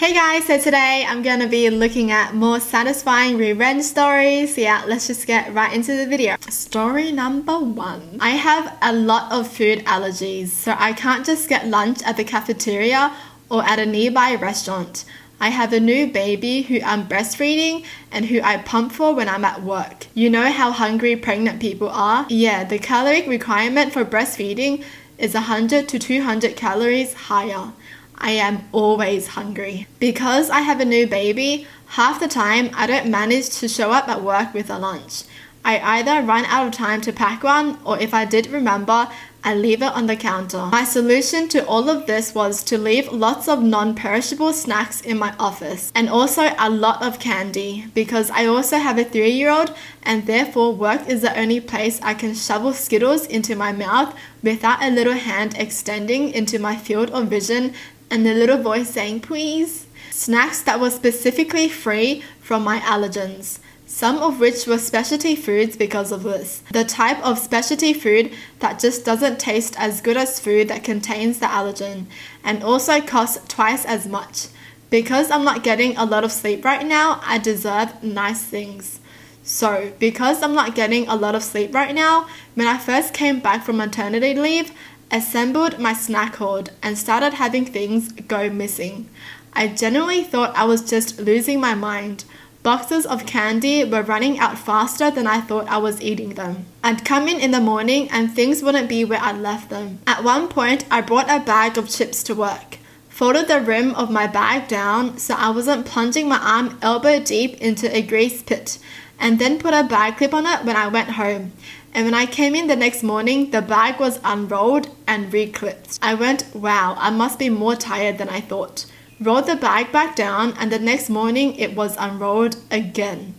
Hey guys, so today I'm going to be looking at more satisfying revenge stories. Yeah, let's just get right into the video. Story number 1. I have a lot of food allergies, so I can't just get lunch at the cafeteria or at a nearby restaurant. I have a new baby who I'm breastfeeding and who I pump for when I'm at work. You know how hungry pregnant people are? Yeah, the caloric requirement for breastfeeding is 100 to 200 calories higher. I am always hungry. Because I have a new baby, half the time I don't manage to show up at work with a lunch. I either run out of time to pack one, or if I did remember, I leave it on the counter. My solution to all of this was to leave lots of non-perishable snacks in my office, and also a lot of candy, because I also have a 3-year-old and therefore work is the only place I can shovel Skittles into my mouth without a little hand extending into my field of vision and the little voice saying, please. Snacks that were specifically free from my allergens, some of which were specialty foods because of this. The type of specialty food that just doesn't taste as good as food that contains the allergen, and also costs twice as much. Because I'm not getting a lot of sleep right now, I deserve nice things. So, because I'm not getting a lot of sleep right now, when I first came back from maternity leave, assembled my snack hoard and started having things go missing. I genuinely thought I was just losing my mind. Boxes of candy were running out faster than I thought I was eating them. I'd come in the morning and things wouldn't be where I left them. At one point, I brought a bag of chips to work, folded the rim of my bag down so I wasn't plunging my arm elbow deep into a grease pit, and then put a bag clip on it when I went home. And when I came in the next morning, the bag was unrolled and reclipped. I went, wow, I must be more tired than I thought. Rolled the bag back down, and the next morning it was unrolled again.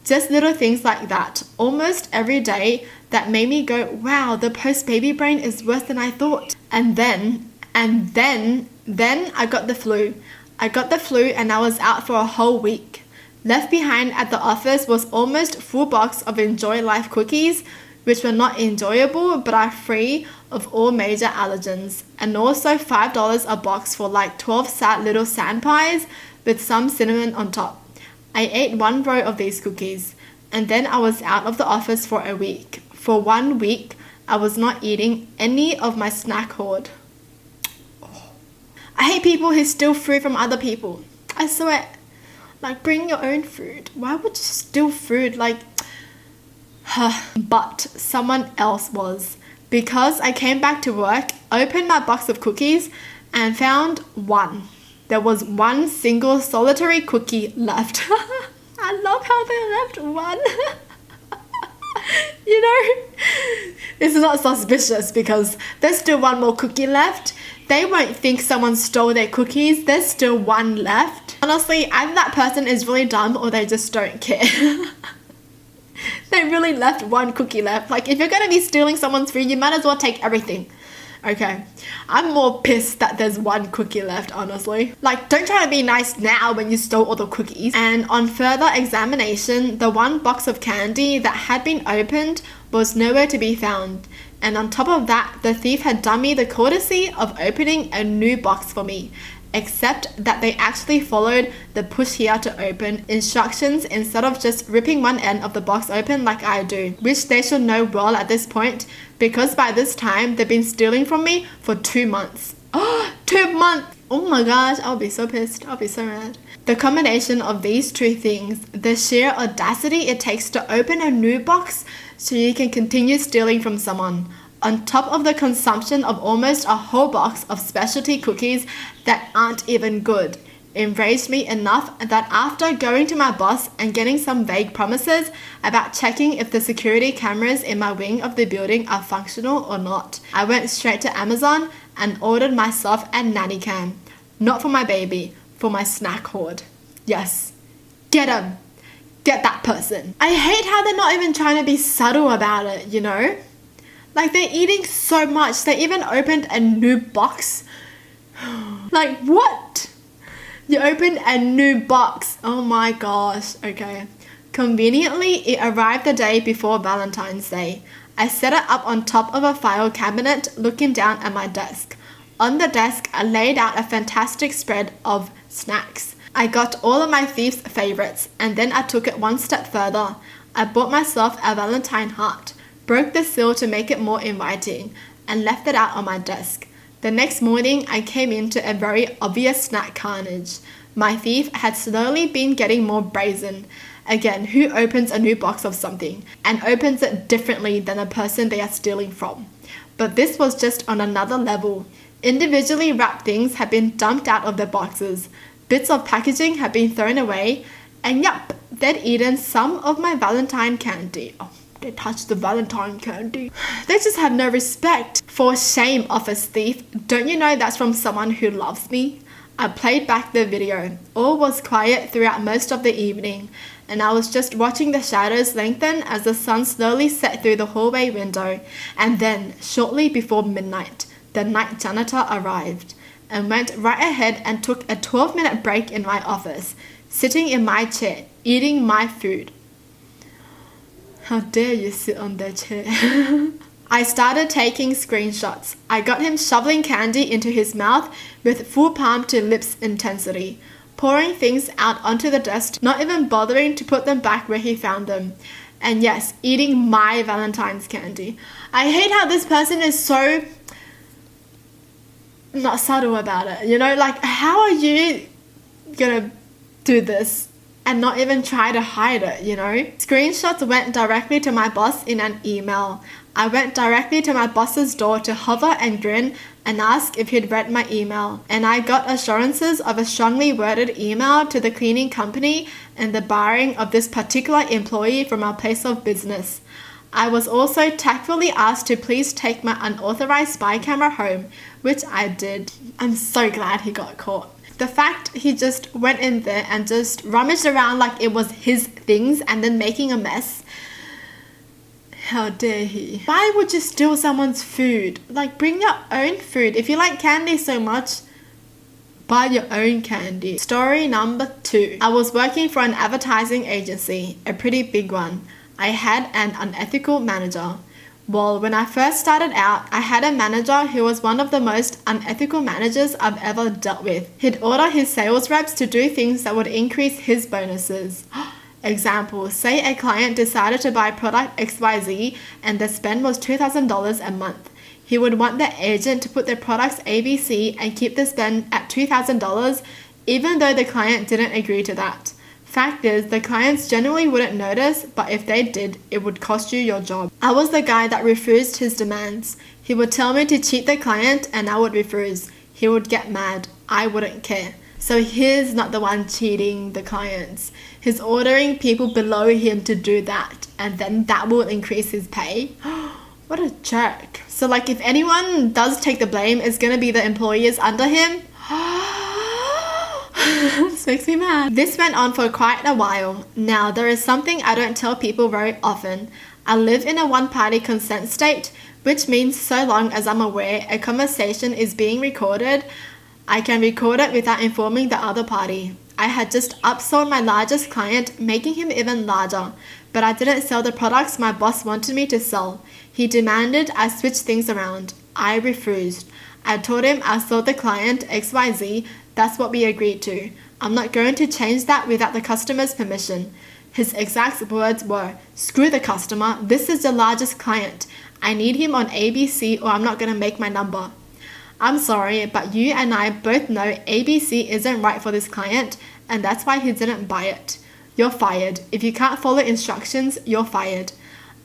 Just little things like that, almost every day, that made me go, wow, the post-baby brain is worse than I thought. And then I got the flu. I got the flu and I was out for a whole week. Left behind at the office was almost full box of Enjoy Life cookies, which were not enjoyable but are free of all major allergens, and also $5 a box for like 12 sad little sand pies with some cinnamon on top. I ate one row of these cookies, and then I was out of the office for a week. For 1 week, I was not eating any of my snack hoard. I hate people who steal food from other people. I swear. Like, bring your own food. Why would you steal food? Like, but someone else was. Because I came back to work, opened my box of cookies, and found one. There was one single solitary cookie left. I love how they left one. You know, it's not suspicious because there's still one more cookie left. They won't think someone stole their cookies. There's still one left. Honestly, either that person is really dumb or they just don't care. They really left one cookie left. Like, if you're going to be stealing someone's food, you might as well take everything. Okay, I'm more pissed that there's one cookie left, honestly. Like, don't try to be nice now when you stole all the cookies. And on further examination, the one box of candy that had been opened was nowhere to be found. And on top of that, the thief had done me the courtesy of opening a new box for me, except that they actually followed the push here to open instructions instead of just ripping one end of the box open like I do, which they should know well at this point, because by this time they've been stealing from me for 2 months. 2 months! Oh my gosh, I'll be so pissed. I'll be so mad. The combination of these two things, the sheer audacity it takes to open a new box so you can continue stealing from someone, on top of the consumption of almost a whole box of specialty cookies that aren't even good, enraged me enough that after going to my boss and getting some vague promises about checking if the security cameras in my wing of the building are functional or not, I went straight to Amazon and ordered myself a nanny cam. Not for my baby, for my snack hoard. Yes, get him. Get that person. I hate how they're not even trying to be subtle about it, you know? Like, they're eating so much. They even opened a new box. Like, what? You opened a new box. Oh my gosh. Okay. Conveniently, it arrived the day before Valentine's Day. I set it up on top of a file cabinet looking down at my desk. On the desk, I laid out a fantastic spread of snacks. I got all of my thief's favorites, and then I took it one step further. I bought myself a Valentine heart, broke the seal to make it more inviting, and left it out on my desk. The next morning, I came into a very obvious snack carnage. My thief had slowly been getting more brazen. Again, who opens a new box of something and opens it differently than the person they are stealing from? But this was just on another level. Individually wrapped things had been dumped out of their boxes. Bits of packaging had been thrown away. And yup, they'd eaten some of my Valentine candy. Oh, they touched the Valentine candy. They just have no respect. For shame, office thief. Don't you know that's from someone who loves me? I played back the video. All was quiet throughout most of the evening, and I was just watching the shadows lengthen as the sun slowly set through the hallway window. And then, shortly before midnight, the night janitor arrived and went right ahead and took a 12-minute break in my office, sitting in my chair, eating my food. How dare you sit on their chair? I started taking screenshots. I got him shoveling candy into his mouth with full palm to lips intensity, pouring things out onto the desk, not even bothering to put them back where he found them. And yes, eating my Valentine's candy. I hate how this person is so not subtle about it. You know, like, how are you gonna do this and not even try to hide it, you know? Screenshots went directly to my boss in an email. I went directly to my boss's door to hover and grin and ask if he'd read my email. And I got assurances of a strongly worded email to the cleaning company and the barring of this particular employee from our place of business. I was also tactfully asked to please take my unauthorized spy camera home, which I did. I'm so glad he got caught. The fact he just went in there and just rummaged around like it was his things and then making a mess. How dare he? Why would you steal someone's food? Like, bring your own food. If you like candy so much, buy your own candy. Story number 2. I was working for an advertising agency, a pretty big one. I had an unethical manager. Well, when I first started out, I had a manager who was one of the most unethical managers I've ever dealt with. He'd order his sales reps to do things that would increase his bonuses. Example, say a client decided to buy product XYZ and the spend was $2,000 a month. He would want the agent to put their products ABC and keep the spend at $2,000 even though the client didn't agree to that. Fact is, the clients generally wouldn't notice, but if they did, it would cost you your job. I was the guy that refused his demands. He would tell me to cheat the client and I would refuse. He would get mad. I wouldn't care. So he's not the one cheating the clients. He's ordering people below him to do that, and then that will increase his pay. What a jerk. So like, if anyone does take the blame, it's gonna be the employees under him. This makes me mad. This went on for quite a while. Now, there is something I don't tell people very often. I live in a one-party consent state, which means so long as I'm aware a conversation is being recorded, I can record it without informing the other party. I had just upsold my largest client, making him even larger, but I didn't sell the products my boss wanted me to sell. He demanded I switch things around. I refused. I told him I sold the client XYZ, that's what we agreed to. I'm not going to change that without the customer's permission. His exact words were, "Screw the customer, this is the largest client. I need him on ABC or I'm not going to make my number." I'm sorry, but you and I both know ABC isn't right for this client, and that's why he didn't buy it. You're fired. If you can't follow instructions, you're fired.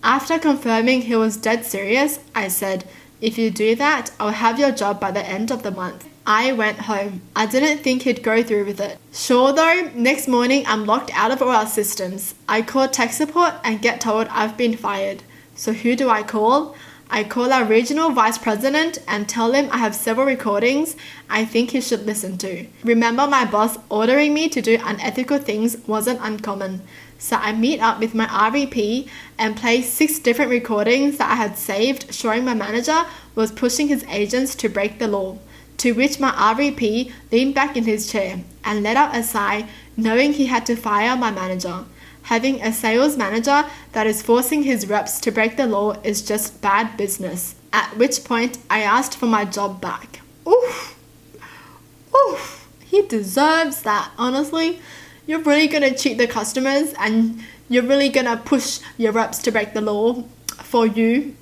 After confirming he was dead serious, I said, "If you do that, I'll have your job by the end of the month." I went home. I didn't think he'd go through with it. Sure though, next morning I'm locked out of all our systems. I call tech support and get told I've been fired. So who do I call? I call our regional vice president and tell him I have several recordings I think he should listen to. Remember, my boss ordering me to do unethical things wasn't uncommon. So I meet up with my RVP and play 6 different recordings that I had saved showing my manager was pushing his agents to break the law. To which my RVP leaned back in his chair and let out a sigh, knowing he had to fire my manager. Having a sales manager that is forcing his reps to break the law is just bad business. At which point I asked for my job back. Oof! Oof! He deserves that, honestly. You're really gonna cheat the customers and you're really gonna push your reps to break the law for you.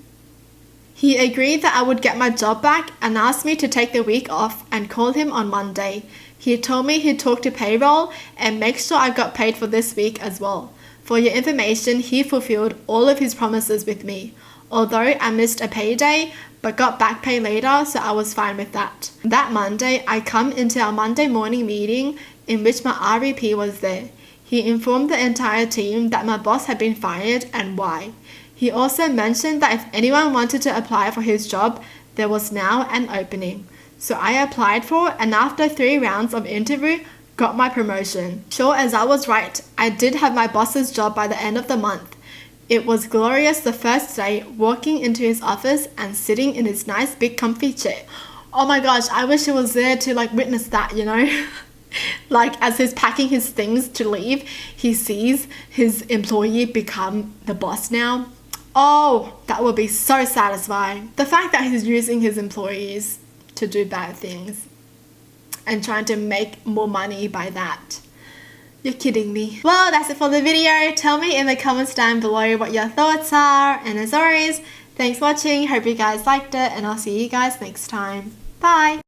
He agreed that I would get my job back and asked me to take the week off and call him on Monday. He told me he'd talk to payroll and make sure I got paid for this week as well. For your information, he fulfilled all of his promises with me. Although I missed a payday, but got back pay later, so I was fine with that. That Monday, I come into our Monday morning meeting in which my RVP was there. He informed the entire team that my boss had been fired and why. He also mentioned that if anyone wanted to apply for his job, there was now an opening. So I applied for and after 3 rounds of interview, got my promotion. Sure as I was right, I did have my boss's job by the end of the month. It was glorious the first day, walking into his office and sitting in his nice big comfy chair. Oh my gosh, I wish he was there to witness that, you know? As he's packing his things to leave, he sees his employee become the boss now. Oh, that would be so satisfying. The fact that he's using his employees to do bad things and trying to make more money by that. You're kidding me. Well, that's it for the video. Tell me in the comments down below what your thoughts are. And as always, thanks for watching. Hope you guys liked it and I'll see you guys next time. Bye.